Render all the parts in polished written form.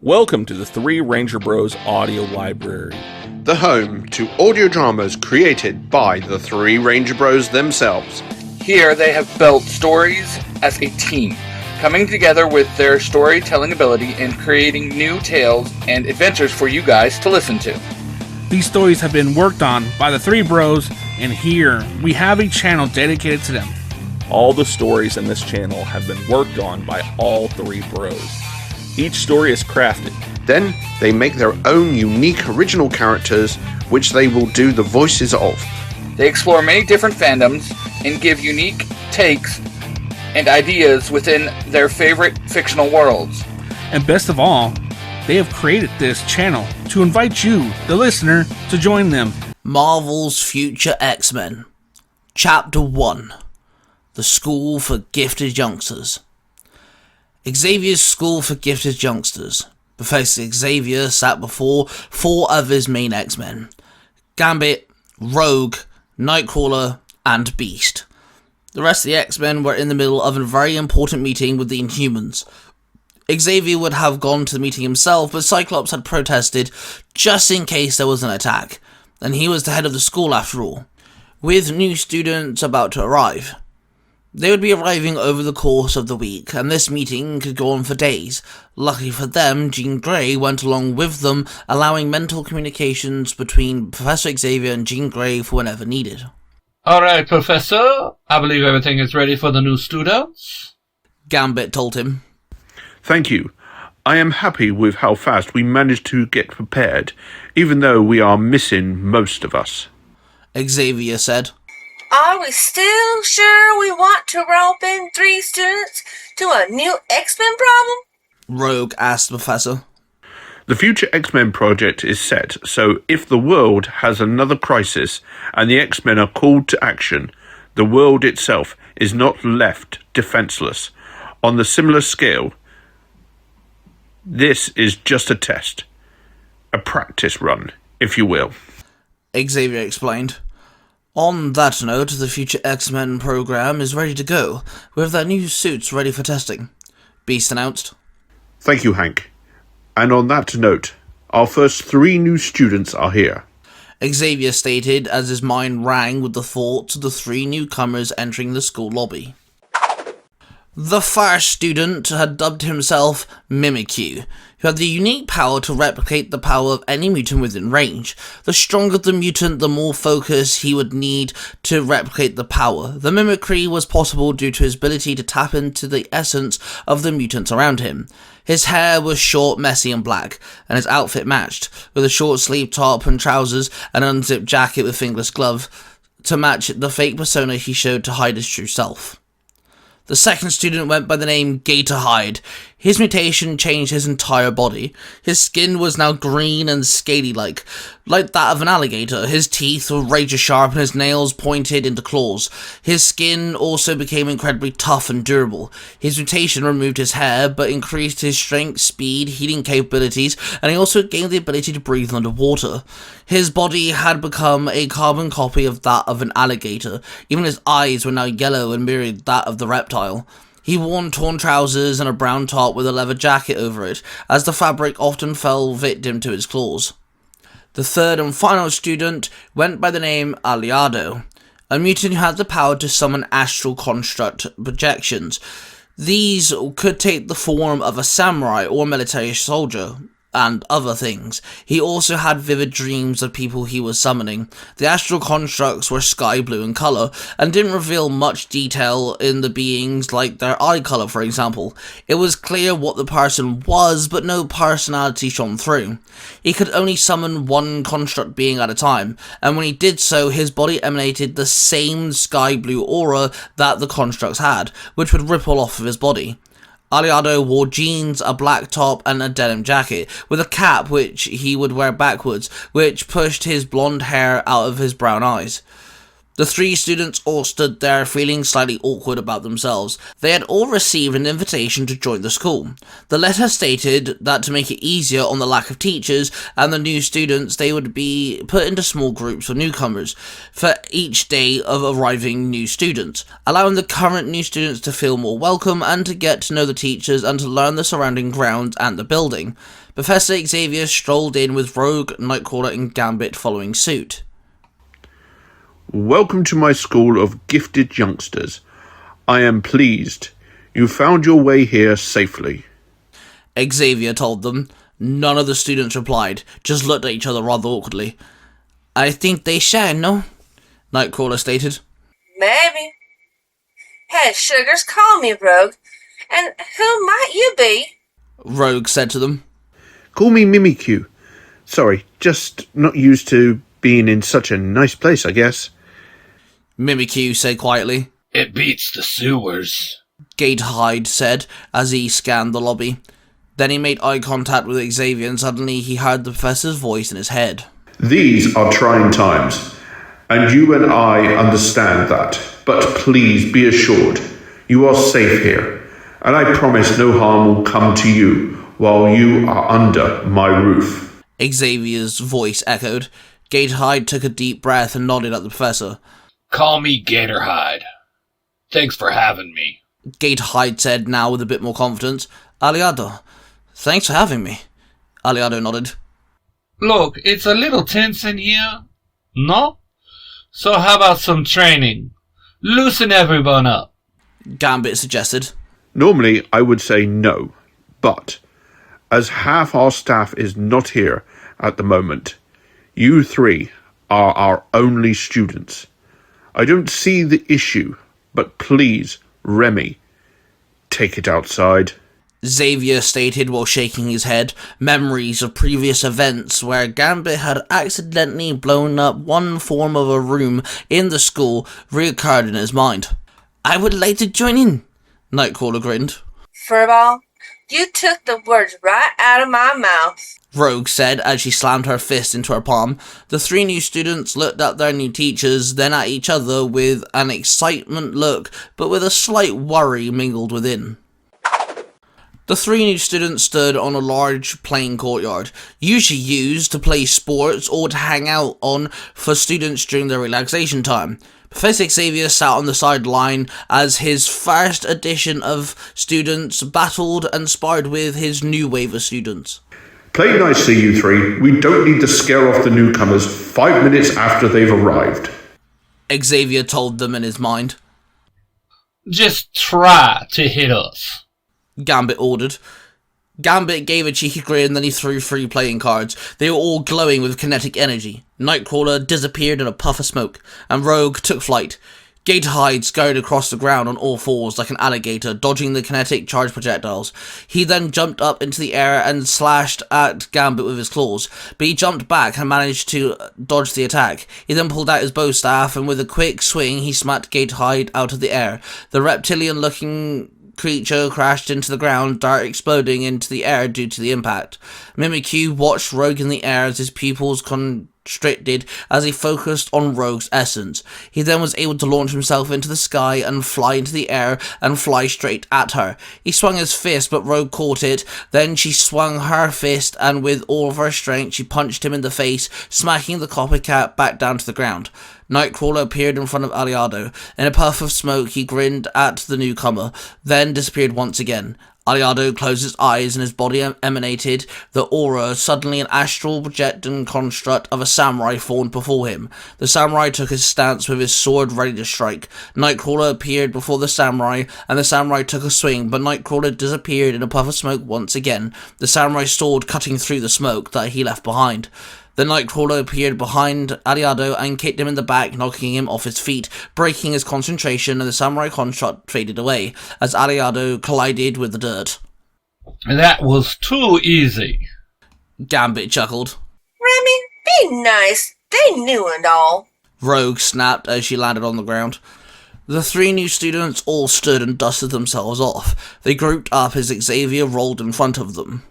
Welcome to the Three Ranger Bros audio library. The home to audio dramas created by the Three Ranger Bros themselves. Here they have built stories as a team, coming together with their storytelling ability and creating new tales and adventures for you guys to listen to. These stories have been worked on by the Three Bros, and here we have a channel dedicated to them. All the stories in this channel have been worked on by all three bros. Each story is crafted. Then they make their own unique original characters, which they will do the voices of. They explore many different fandoms and give unique takes and ideas within their favorite fictional worlds. And best of all, they have created this channel to invite you, the listener, to join them. Marvel's Future X-Men. Chapter 1. The School for Gifted Youngsters. Xavier's School for Gifted Youngsters. Professor Xavier sat before four of his main X-Men: Gambit, Rogue, Nightcrawler, and Beast. The rest of the X-Men were in the middle of a very important meeting with the Inhumans. Xavier would have gone to the meeting himself, but Cyclops had protested just in case there was an attack, and he was the head of the school after all, with new students about to arrive. They would be arriving over the course of the week, and this meeting could go on for days. Luckily for them, Jean Grey went along with them, allowing mental communications between Professor Xavier and Jean Grey for whenever needed. Alright, Professor. I believe everything is ready for the new students. Gambit told him. Thank you. I am happy with how fast we managed to get prepared, even though we are missing most of us. Xavier said. Are we still sure we want to rope in 3 students to a new X-Men problem? Rogue asked the Professor. The future X-Men project is set, so if the world has another crisis and the X-Men are called to action, the world itself is not left defenseless. On the similar scale, this is just a test. A practice run, if you will. Xavier explained. On that note, the future X-Men program is ready to go, with their new suits ready for testing, Beast announced. Thank you, Hank. And on that note, our first 3 new students are here. Xavier stated as his mind rang with the thoughts of the 3 newcomers entering the school lobby. The first student had dubbed himself Mimikyu, who had the unique power to replicate the power of any mutant within range. The stronger the mutant, the more focus he would need to replicate the power. The mimicry was possible due to his ability to tap into the essence of the mutants around him. His hair was short, messy, and black, and his outfit matched, with a short-sleeved top and trousers and an unzipped jacket with fingerless glove, to match the fake persona he showed to hide his true self. The second student went by the name Gatorhide. His mutation changed his entire body. His skin was now green and scaly-like that of an alligator. His teeth were razor sharp and his nails pointed into claws. His skin also became incredibly tough and durable. His mutation removed his hair, but increased his strength, speed, healing capabilities, and he also gained the ability to breathe underwater. His body had become a carbon copy of that of an alligator. Even his eyes were now yellow and mirrored that of the reptile. He wore torn trousers and a brown top with a leather jacket over it, as the fabric often fell victim to his claws. The third and final student went by the name Aliado, a mutant who had the power to summon astral construct projections. These could take the form of a samurai or military soldier, and other things. He also had vivid dreams of people he was summoning. The astral constructs were sky blue in colour, and didn't reveal much detail in the beings, like their eye colour for example. It was clear what the person was, but no personality shone through. He could only summon one construct being at a time, and when he did so, his body emanated the same sky blue aura that the constructs had, which would ripple off of his body. Aliado wore jeans, a black top, and a denim jacket, with a cap which he would wear backwards, which pushed his blonde hair out of his brown eyes. The 3 students all stood there feeling slightly awkward about themselves. They had all received an invitation to join the school. The letter stated that to make it easier on the lack of teachers and the new students, they would be put into small groups for newcomers for each day of arriving new students, allowing the current new students to feel more welcome and to get to know the teachers and to learn the surrounding grounds and the building. Professor Xavier strolled in with Rogue, Nightcrawler, and Gambit following suit. Welcome to my school of gifted youngsters. I am pleased you found your way here safely. Xavier told them. None of the students replied, just looked at each other rather awkwardly. I think they share, no? Nightcrawler stated. Maybe. Hey, Sugars, call me Rogue. And who might you be? Rogue said to them. Call me Mimikyu. Sorry, just not used to being in such a nice place, I guess. Mimikyu said quietly. It beats the sewers. Gatehide said as he scanned the lobby. Then he made eye contact with Xavier and suddenly he heard the professor's voice in his head. These are trying times, and you and I understand that. But please be assured, you are safe here, and I promise no harm will come to you while you are under my roof. Xavier's voice echoed. Gatehide took a deep breath and nodded at the professor. Call me Gatorhide. Thanks for having me. Gatehide said, now with a bit more confidence. Aliado, thanks for having me. Aliado nodded. Look, it's a little tense in here, no? So how about some training? Loosen everyone up. Gambit suggested. Normally, I would say no, but as half our staff is not here at the moment, you three are our only students. I don't see the issue, but please, Remy, take it outside. Xavier stated while shaking his head, memories of previous events where Gambit had accidentally blown up one form of a room in the school reoccurred in his mind. I would like to join in, Nightcrawler grinned. Furball, you took the words right out of my mouth. Rogue said as she slammed her fist into her palm. The three new students looked at their new teachers, then at each other with an excitement look, but with a slight worry mingled within. The three new students stood on a large plain courtyard, usually used to play sports or to hang out on for students during their relaxation time. Professor Xavier sat on the sideline as his first edition of students battled and sparred with his new wave of students. Play nicely, you three. We don't need to scare off the newcomers 5 minutes after they've arrived. Xavier told them in his mind. Just try to hit us. Gambit ordered. Gambit gave a cheeky grin, then he threw 3 playing cards. They were all glowing with kinetic energy. Nightcrawler disappeared in a puff of smoke, and Rogue took flight. Gatehide scurried across the ground on all fours like an alligator, dodging the kinetic charge projectiles. He then jumped up into the air and slashed at Gambit with his claws, but he jumped back and managed to dodge the attack. He then pulled out his bow staff, and with a quick swing he smacked Gatehide out of the air. The reptilian-looking creature crashed into the ground, dart exploding into the air due to the impact. Mimikyu watched Rogue in the air as his pupils constricted as he focused on Rogue's essence. He then was able to launch himself into the sky and fly into the air and fly straight at her. He swung his fist, but Rogue caught it. Then she swung her fist, and with all of her strength she punched him in the face, smacking the copycat back down to the ground. Nightcrawler appeared in front of Aliado. In a puff of smoke he grinned at the newcomer, then disappeared once again. Aliado closed his eyes and his body emanated the aura. Suddenly an astral projecting construct of a samurai formed before him. The samurai took his stance with his sword ready to strike. Nightcrawler appeared before the samurai, and the samurai took a swing, but Nightcrawler disappeared in a puff of smoke once again, the samurai's sword cutting through the smoke that he left behind. The Nightcrawler appeared behind Aliado and kicked him in the back, knocking him off his feet, breaking his concentration, and the samurai construct faded away as Aliado collided with the dirt. That was too easy. Gambit chuckled. Remy, be nice. They knew and all. Rogue snapped as she landed on the ground. The 3 new students all stood and dusted themselves off. They grouped up as Xavier rolled in front of them.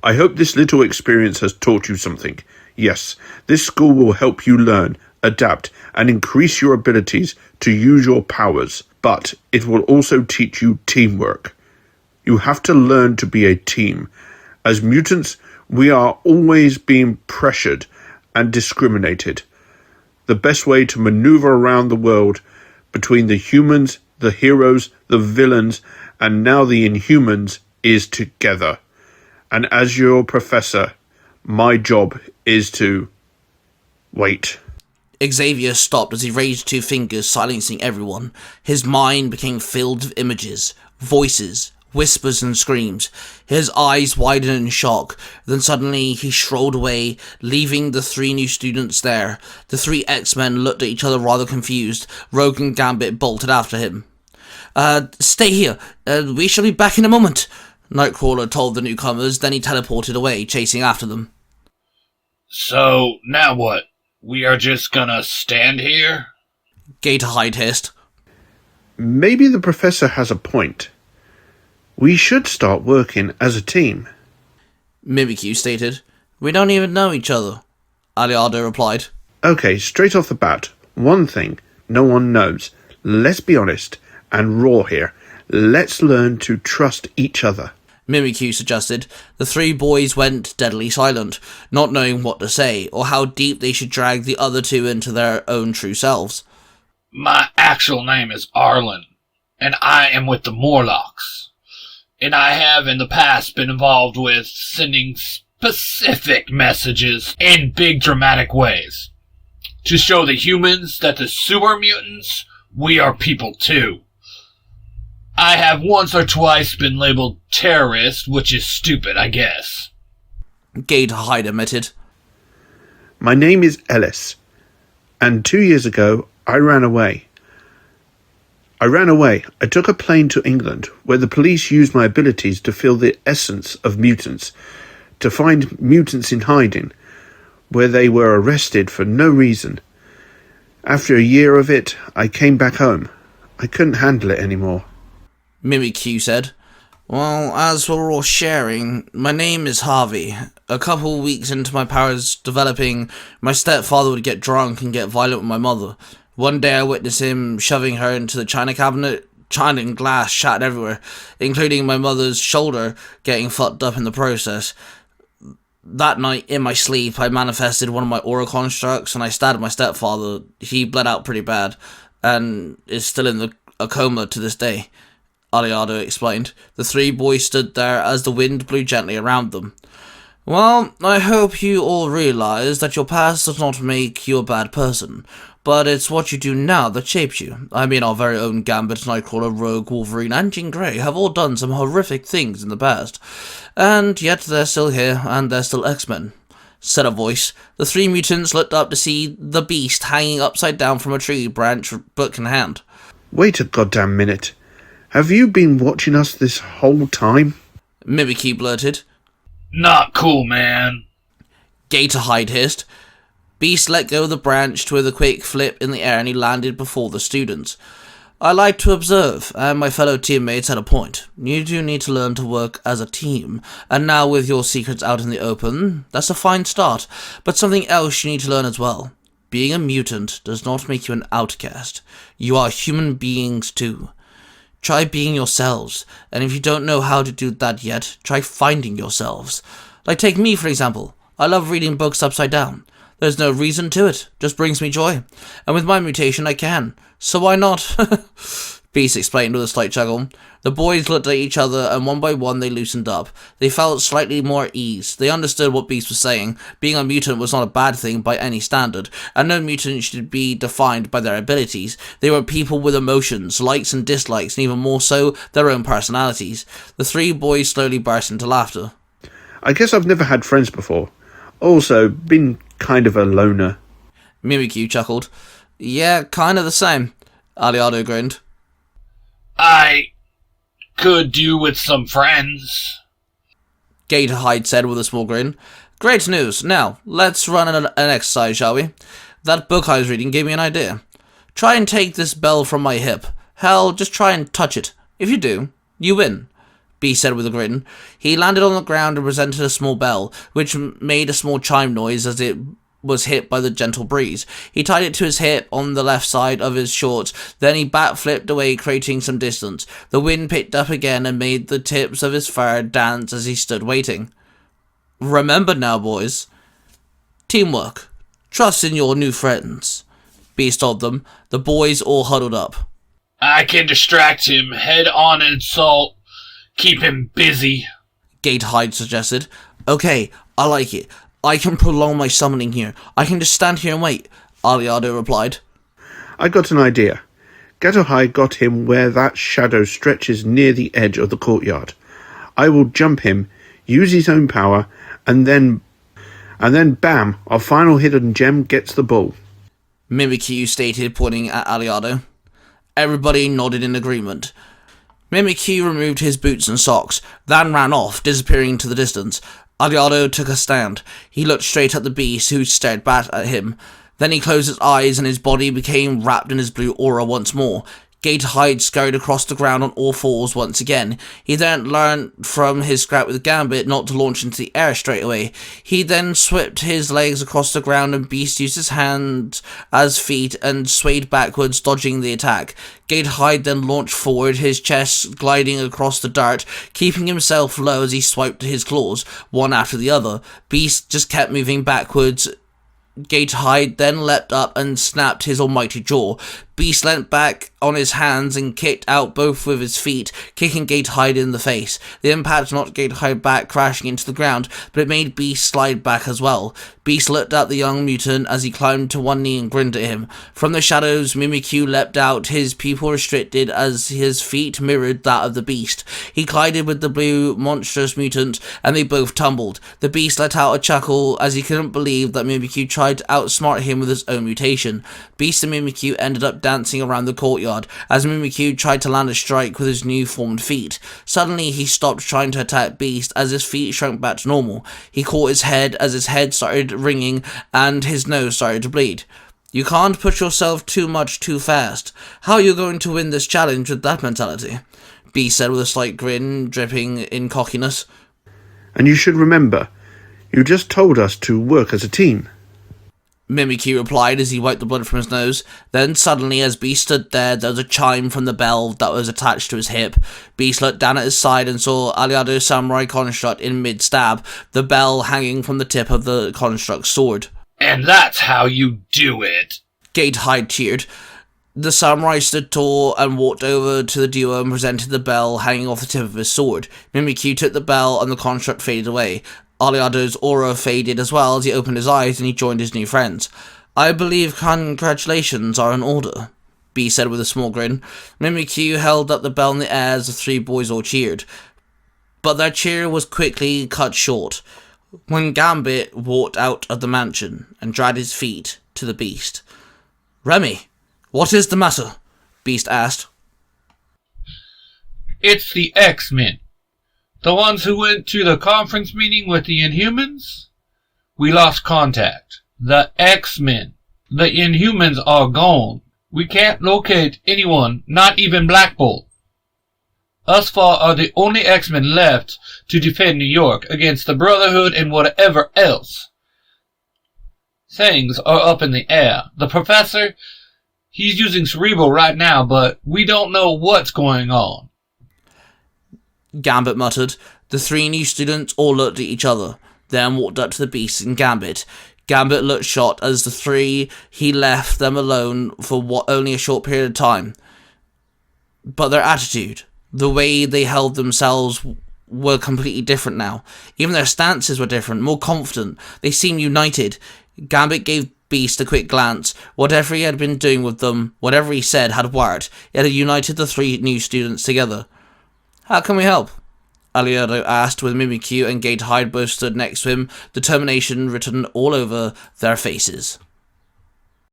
I hope this little experience has taught you something. Yes, this school will help you learn, adapt, and increase your abilities to use your powers, but it will also teach you teamwork. You have to learn to be a team. As mutants, we are always being pressured and discriminated. The best way to maneuver around the world between the humans, the heroes, the villains, and now the Inhumans is together. And as your professor, my job is to wait. Xavier stopped as he raised 2 fingers, silencing everyone. His mind became filled with images, voices, whispers and screams. His eyes widened in shock. Then suddenly he strolled away, leaving the 3 new students there. The 3 X-Men looked at each other rather confused. Rogue and Gambit bolted after him. Stay here. We shall be back in a moment, Nightcrawler told the newcomers. Then he teleported away, chasing after them. So, now what? We are just gonna stand here? Gatorhide hissed. Maybe the professor has a point. We should start working as a team. Mimikyu stated. We don't even know each other, Aliado replied. Okay, straight off the bat, one thing no one knows. Let's be honest and raw here. Let's learn to trust each other. Mimikyu suggested. The 3 boys went deadly silent, not knowing what to say, or how deep they should drag the other 2 into their own true selves. My actual name is Arlen, and I am with the Morlocks. And I have in the past been involved with sending specific messages in big dramatic ways. To show the humans that the sewer mutants, we are people too. I have once or twice been labeled terrorist, which is stupid, I guess. Gatorhide admitted. My name is Ellis, and 2 years ago I ran away. I took a plane to England, where the police used my abilities to feel the essence of mutants, to find mutants in hiding, where they were arrested for no reason. After a year of it, I came back home. I couldn't handle it anymore. Mimikyu said. Well, as we're all sharing, my name is Harvey. A couple weeks into my powers developing, my stepfather would get drunk and get violent with my mother. One day I witnessed him shoving her into the china cabinet. China and glass shattered everywhere, including my mother's shoulder getting fucked up in the process. That night, in my sleep, I manifested one of my aura constructs and I stabbed my stepfather. He bled out pretty bad and is still in a coma to this day, Aliado explained. The 3 boys stood there as the wind blew gently around them. Well, I hope you all realize that your past does not make you a bad person, but it's what you do now that shapes you. I mean, our very own Gambit, Nightcrawler, Rogue, Wolverine, and Jean Grey have all done some horrific things in the past, and yet they're still here, and they're still X-Men, said a voice. The 3 mutants looked up to see the Beast hanging upside down from a tree branch, book in hand. Wait a goddamn minute. Have you been watching us this whole time? Mimikyu blurted. Not cool, man. Gatorhide hissed. Beast let go of the branch with a quick flip in the air and he landed before the students. I like to observe, and my fellow teammates had a point. You do need to learn to work as a team, and now with your secrets out in the open, that's a fine start, but something else you need to learn as well. Being a mutant does not make you an outcast. You are human beings too. Try being yourselves, and if you don't know how to do that yet, try finding yourselves. Like take me, for example. I love reading books upside down. There's no reason to it, just brings me joy. And with my mutation I can, so why not? Beast explained with a slight chuckle. The boys looked at each other and one by one they loosened up. They felt slightly more at ease. They understood what Beast was saying. Being a mutant was not a bad thing by any standard, and no mutant should be defined by their abilities. They were people with emotions, likes and dislikes, and even more so, their own personalities. The 3 boys slowly burst into laughter. I guess I've never had friends before. Also, been kind of a loner. Mimikyu chuckled. Yeah, kind of the same. Aliado grinned. I could do with some friends. Gatorhide said with a small grin. Great news. Now, let's run an exercise, shall we? That book I was reading gave me an idea. Try and take this bell from my hip. Hell, just try and touch it. If you do, you win, B said with a grin. He landed on the ground and presented a small bell, which made a small chime noise as it was hit by the gentle breeze. He tied it to his hip on the left side of his shorts, then he bat-flipped away, creating some distance. The wind picked up again and made the tips of his fur dance as he stood waiting. Remember now, boys. Teamwork. Trust in your new friends. Beast told them. The boys all huddled up. I can distract him, head on insult, keep him busy. Gatehide suggested. Okay, I like it. I can prolong my summoning here. I can just stand here and wait, Aliado replied. I got an idea. Gatehide got him where that shadow stretches near the edge of the courtyard. I will jump him, use his own power, and then bam, our final hidden gem gets the ball. Mimikyu stated, pointing at Aliado. Everybody nodded in agreement. Mimikyu removed his boots and socks, then ran off, disappearing into the distance. Aliado took a stand. He looked straight at the beast, who stared back at him. Then he closed his eyes and his body became wrapped in his blue aura once more. Gatehide scurried across the ground on all fours once again. He then learned from his scrap with Gambit not to launch into the air straight away. He then swept his legs across the ground and Beast used his hands as feet and swayed backwards, dodging the attack. Gatehide then launched forward, his chest gliding across the dirt, keeping himself low as he swiped his claws, one after the other. Beast just kept moving backwards. Gatehide then leapt up and snapped his almighty jaw. Beast leant back on his hands and kicked out both with his feet, kicking Gatehide in the face. The impact knocked Gatehide back, crashing into the ground, but it made Beast slide back as well. Beast looked at the young mutant as he climbed to one knee and grinned at him. From the shadows, Mimikyu leapt out, his pupil restricted as his feet mirrored that of the Beast. He collided with the blue, monstrous mutant, and they both tumbled. The Beast let out a chuckle as he couldn't believe that Mimikyu tried to outsmart him with his own mutation. Beast and Mimikyu ended up dancing around the courtyard as Mimikyu tried to land a strike with his new formed feet. Suddenly he stopped trying to attack Beast as his feet shrunk back to normal. He caught his head as his head started ringing and his nose started to bleed. You can't push yourself too much too fast. How are you going to win this challenge with that mentality? Beast said with a slight grin, dripping in cockiness. And you should remember, you just told us to work as a team. Mimikyu replied as he wiped the blood from his nose. Then suddenly, as Beast stood there was a chime from the bell that was attached to his hip. Beast looked down at his side and saw Aliado's samurai construct in mid-stab, the bell hanging from the tip of the construct's sword. And that's how you do it! Gatehide cheered. The samurai stood tall and walked over to the duo and presented the bell hanging off the tip of his sword. Mimikyu took the bell and the construct faded away. Aliado's aura faded as well as he opened his eyes and he joined his new friends. I believe congratulations are in order, B said with a small grin. Mimikyu held up the bell in the air as the three boys all cheered. But their cheer was quickly cut short when Gambit walked out of the mansion and dragged his feet to the Beast. Remy, what is the matter? Beast asked. It's the X-Men. The ones who went to the conference meeting with the Inhumans? We lost contact. The X-Men. The Inhumans are gone. We can't locate anyone, not even Black Bolt. Us four are the only X-Men left to defend New York against the Brotherhood and whatever else. Things are up in the air. The Professor, he's using Cerebral right now, but we don't know what's going on. Gambit muttered. The three new students all looked at each other, then walked up to the Beast and Gambit. Gambit looked shocked as the three he left them alone for only a short period of time. But their attitude, the way they held themselves, were completely different now. Even their stances were different, more confident. They seemed united. Gambit gave Beast a quick glance. Whatever he had been doing with them, whatever he said had worked. It had united the three new students together. How can we help? Aliado asked, with Mimikyu and Gatehide both stood next to him, determination written all over their faces.